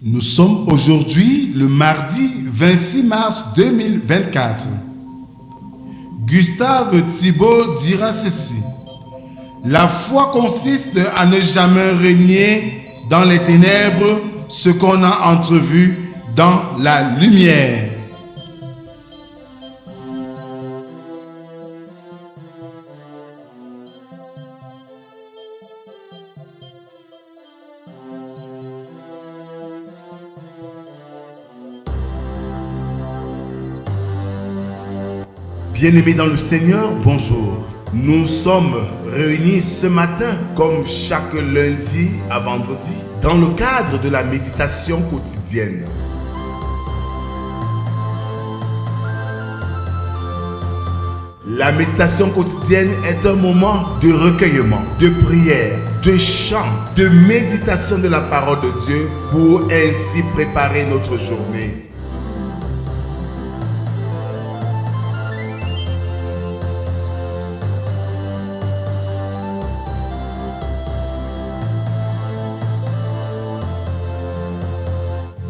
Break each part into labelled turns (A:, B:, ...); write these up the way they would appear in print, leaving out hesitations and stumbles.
A: Nous sommes aujourd'hui le mardi 26 mars 2024. Gustave Thiebaud dira ceci. La foi consiste à ne jamais régner dans les ténèbres ce qu'on a entrevu dans la lumière. Bien-aimés dans le Seigneur, bonjour. Nous sommes réunis ce matin, comme chaque lundi à vendredi, dans le cadre de la méditation quotidienne. La méditation quotidienne est un moment de recueillement, de prière, de chant, de méditation de la parole de Dieu pour ainsi préparer notre journée.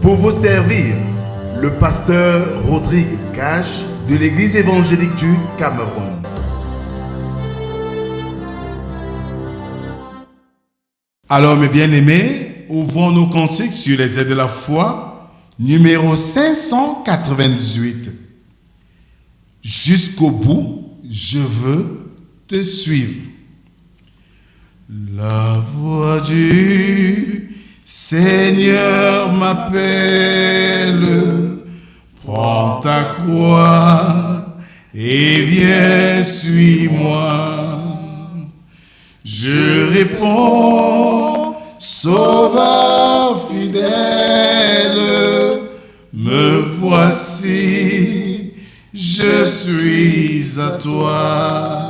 A: Pour vous servir, le pasteur Rodrigue Cash de l'Église évangélique du Cameroun. Alors mes bien-aimés, ouvrons nos cantiques sur les aides de la foi, numéro 598. Jusqu'au bout, je veux te suivre. La voix du Seigneur m'appelle, prends ta croix et viens, suis-moi. Je réponds, Sauveur fidèle, me voici, je suis à toi.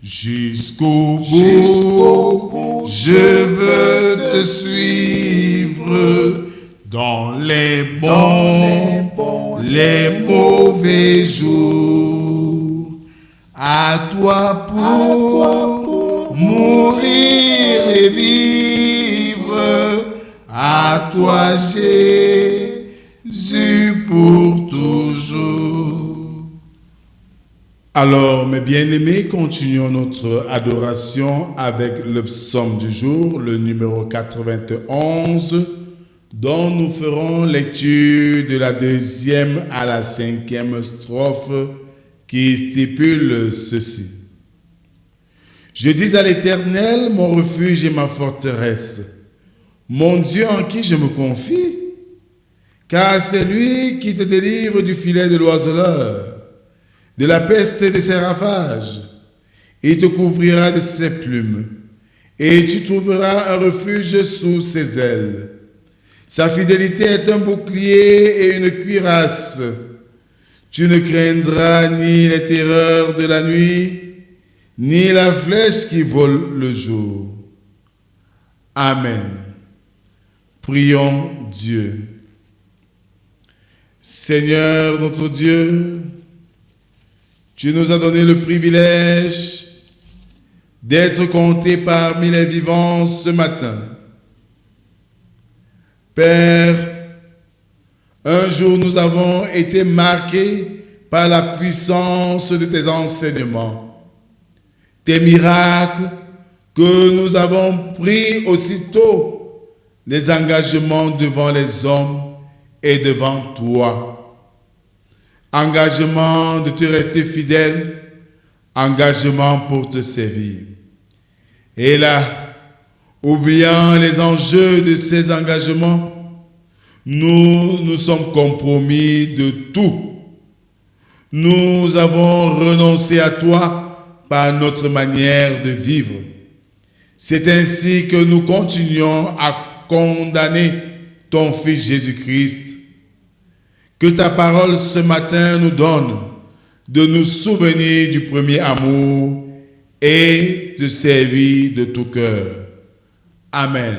A: Jusqu'au bout, je veux te suivre dans les bons, les mauvais jours. À toi pour mourir et vivre, à toi Jésus pour toujours. Alors, mes bien-aimés, continuons notre adoration avec le psaume du jour, le numéro 91, dont nous ferons lecture de la 2e à la 5e strophe qui stipule ceci. Je dis à l'Éternel, mon refuge et ma forteresse, mon Dieu en qui je me confie, car c'est lui qui te délivre du filet de l'oiseleur, de la peste et de ses ravages. Il te couvrira de ses plumes, et tu trouveras un refuge sous ses ailes. Sa fidélité est un bouclier et une cuirasse. Tu ne craindras ni les terreurs de la nuit, ni la flèche qui vole le jour. Amen. Prions Dieu. Seigneur notre Dieu, tu nous as donné le privilège d'être comptés parmi les vivants ce matin. Père, un jour nous avons été marqués par la puissance de tes enseignements, tes miracles que nous avons pris aussitôt les engagements devant les hommes et devant toi. Engagement de te rester fidèle, engagement pour te servir. Et là, oubliant les enjeux de ces engagements, nous sommes compromis de tout. Nous avons renoncé à toi par notre manière de vivre. C'est ainsi que nous continuons à condamner ton Fils Jésus-Christ. Que ta parole ce matin nous donne de nous souvenir du premier amour et de servir de tout cœur. Amen.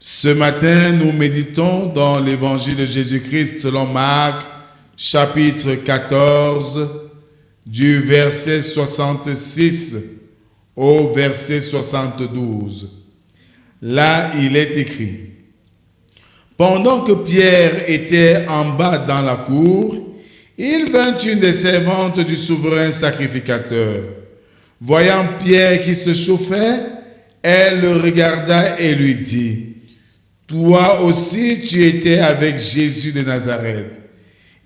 A: Ce matin, nous méditons dans l'évangile de Jésus-Christ selon Marc, chapitre 14, du verset 66 au verset 72. Là, il est écrit: Pendant que Pierre était en bas dans la cour, il vint une des servantes du souverain sacrificateur. Voyant Pierre qui se chauffait, elle le regarda et lui dit, « Toi aussi tu étais avec Jésus de Nazareth. »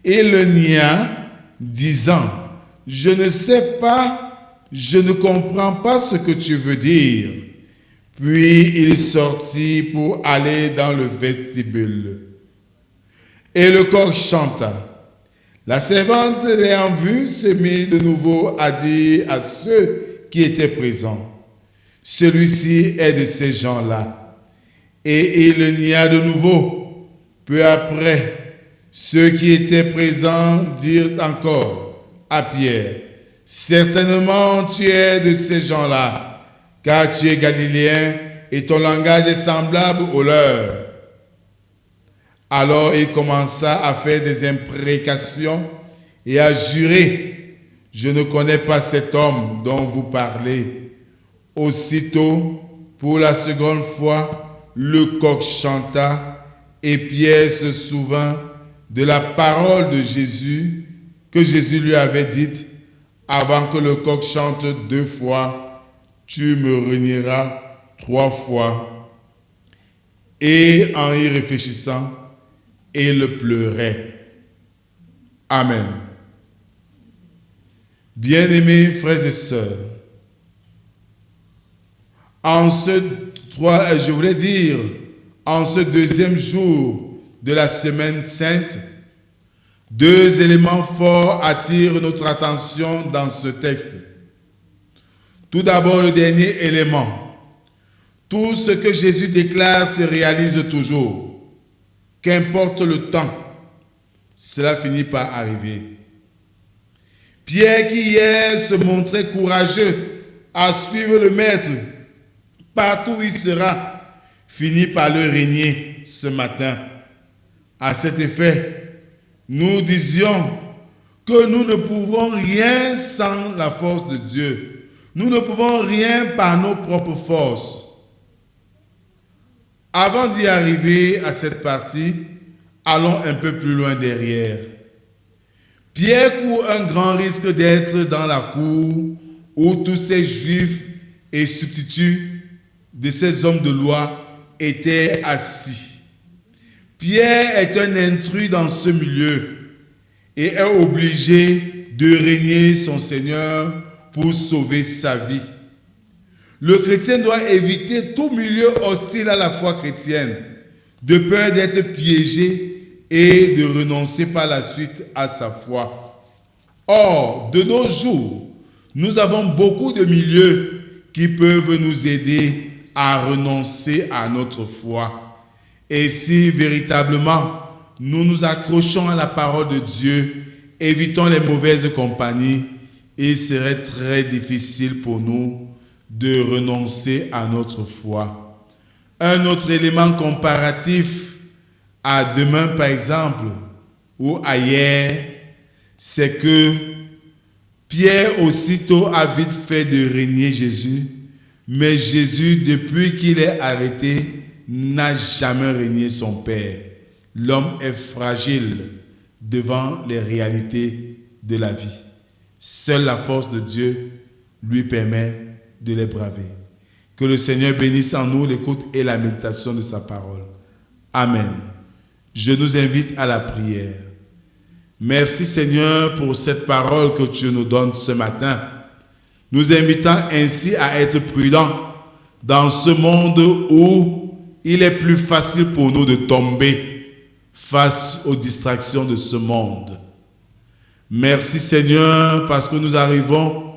A: Il le nia, disant, « Je ne sais pas, je ne comprends pas ce que tu veux dire. » Puis il sortit pour aller dans le vestibule. Et le coq chanta. La servante, l'ayant vu, se mit de nouveau à dire à ceux qui étaient présents, « Celui-ci est de ces gens-là. » Et il le nia de nouveau. Peu après, ceux qui étaient présents dirent encore à Pierre, « Certainement tu es de ces gens-là, car tu es galiléen et ton langage est semblable au leur. » Alors il commença à faire des imprécations et à jurer, « Je ne connais pas cet homme dont vous parlez. » Aussitôt, pour la seconde fois, le coq chanta et Pierre se souvint de la parole de Jésus que Jésus lui avait dite, « Avant que le coq chante 2 fois, tu me renieras 3 fois. » Et en y réfléchissant, il pleurait. Amen. Bien-aimés frères et sœurs, en ce deuxième jour de la Semaine Sainte, 2 éléments forts attirent notre attention dans ce texte. Tout d'abord, le dernier élément. Tout ce que Jésus déclare se réalise toujours. Qu'importe le temps, cela finit par arriver. Pierre, qui hier se montrait courageux à suivre le Maître partout où il sera, finit par le régner ce matin. À cet effet, nous disions que nous ne pouvons rien sans la force de Dieu. Nous ne pouvons rien par nos propres forces. Avant d'y arriver à cette partie, allons un peu plus loin derrière. Pierre court un grand risque d'être dans la cour où tous ces juifs et substituts de ces hommes de loi étaient assis. Pierre est un intrus dans ce milieu et est obligé de régner son Seigneur pour sauver sa vie. Le chrétien doit éviter tout milieu hostile à la foi chrétienne, de peur d'être piégé et de renoncer par la suite à sa foi. Or, de nos jours, nous avons beaucoup de milieux qui peuvent nous aider à renoncer à notre foi. Et si véritablement nous nous accrochons à la parole de Dieu, évitons les mauvaises compagnies, il serait très difficile pour nous de renoncer à notre foi. Un autre élément comparatif à demain, par exemple, ou à hier, c'est que Pierre aussitôt a vite fait de régner Jésus, mais Jésus, depuis qu'il est arrêté, n'a jamais régné son Père. L'homme est fragile devant les réalités de la vie. Seule la force de Dieu lui permet de les braver. Que le Seigneur bénisse en nous l'écoute et la méditation de sa parole. Amen. Je nous invite à la prière. Merci Seigneur pour cette parole que tu nous donnes ce matin, nous invitant ainsi à être prudents dans ce monde où il est plus facile pour nous de tomber face aux distractions de ce monde. Merci Seigneur parce que nous arrivons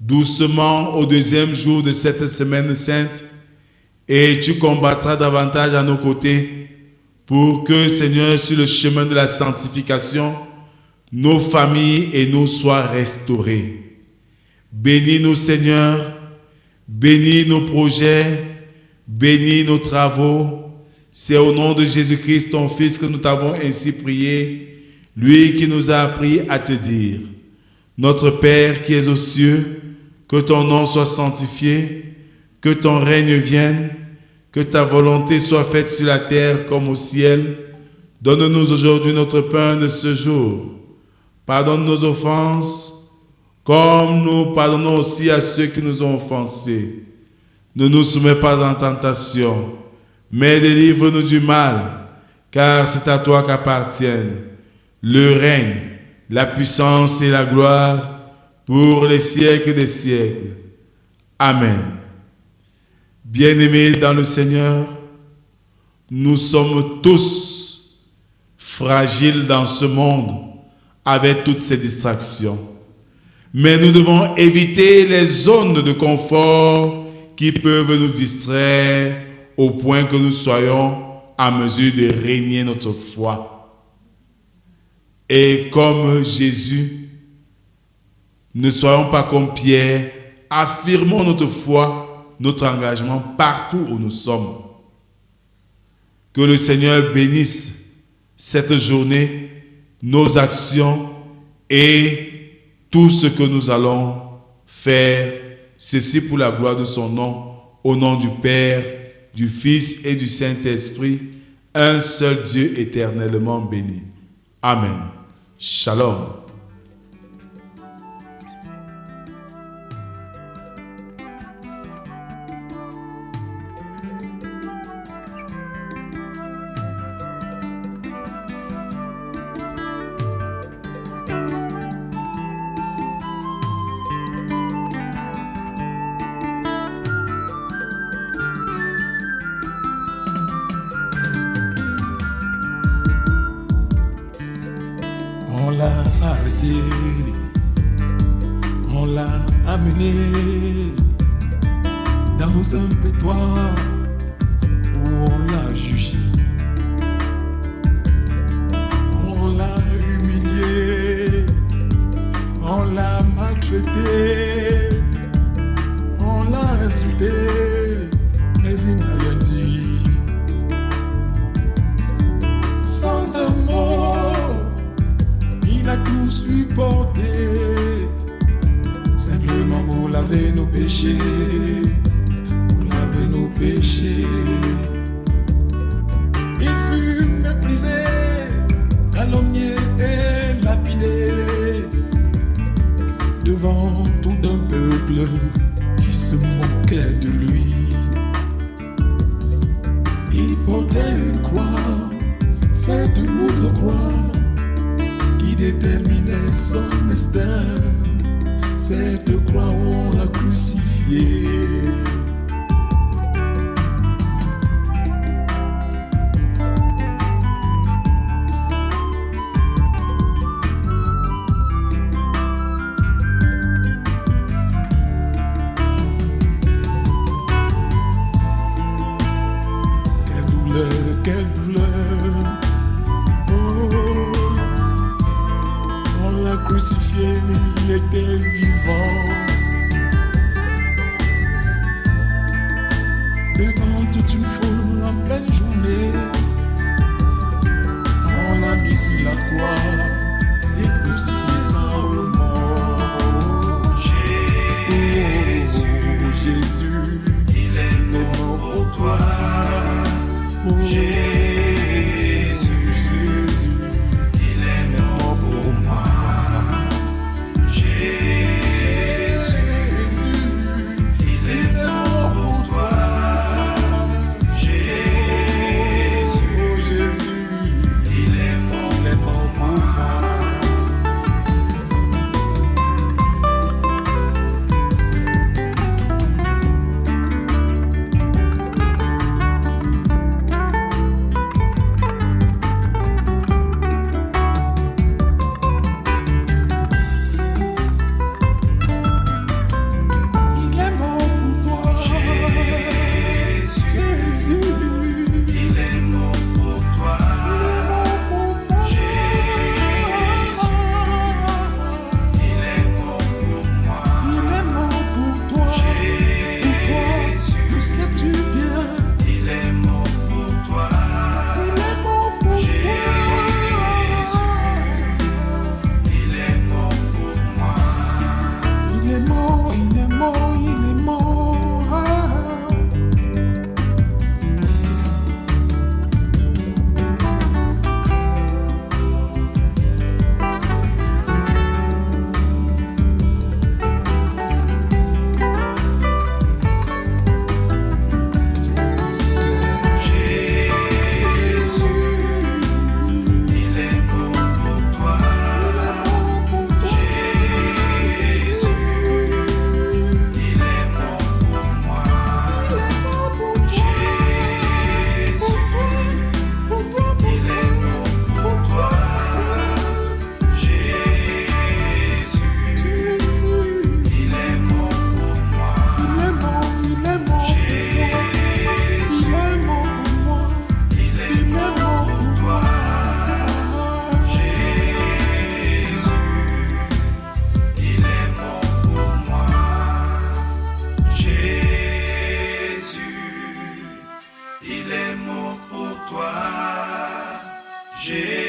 A: doucement au deuxième jour de cette semaine sainte et tu combattras davantage à nos côtés pour que Seigneur, sur le chemin de la sanctification, nos familles et nous soient restaurées. Bénis-nous Seigneur, bénis nos projets, bénis nos travaux. C'est au nom de Jésus-Christ, ton Fils, que nous t'avons ainsi prié, lui qui nous a appris à te dire, notre Père qui es aux cieux, que ton nom soit sanctifié, que ton règne vienne, Que ta volonté soit faite sur la terre comme au ciel. Donne-nous aujourd'hui notre pain de ce jour. Pardonne nos offenses, comme nous pardonnons aussi à ceux qui nous ont offensés. Ne nous soumets pas en tentation, mais délivre-nous du mal, car c'est à toi qu'appartiennent le règne, la puissance et la gloire pour les siècles des siècles. Amen. Bien-aimés dans le Seigneur, nous sommes tous fragiles dans ce monde avec toutes ces distractions. Mais nous devons éviter les zones de confort qui peuvent nous distraire au point que nous soyons à mesure de régner notre foi. Et comme Jésus, ne soyons pas comme Pierre, affirmons notre foi, notre engagement partout où nous sommes. Que le Seigneur bénisse cette journée, nos actions et tout ce que nous allons faire, ceci pour la gloire de son nom, au nom du Père, du Fils et du Saint-Esprit, un seul Dieu éternellement béni. Amen. Shalom.
B: On l'a arrêté, on l'a amené dans un prétoire où on l'a jugé, on l'a humilié, on l'a maltraité, on l'a insulté, mais il n'a rien dit. Sans un mot, il a tout supporté, simplement pour laver nos péchés, pour laver nos péchés. Il fut méprisé, calomnié et lapidé, devant tout un peuple qui se moquait de lui. Il portait une croix, cette lourde croix qui déterminait son destin, cette croix où on l'a crucifié. Quelle douleur, oh, on l'a crucifié, il était vivant. Devant toute une foule en pleine journée, on l'a mis sur la croix et crucifié sans remords. Jésus, oh, Jésus, il est mort pour toi. Oh, Jésus, Jésus, il est mort pour moi. Jésus, il est mort pour toi. Jésus, Jésus.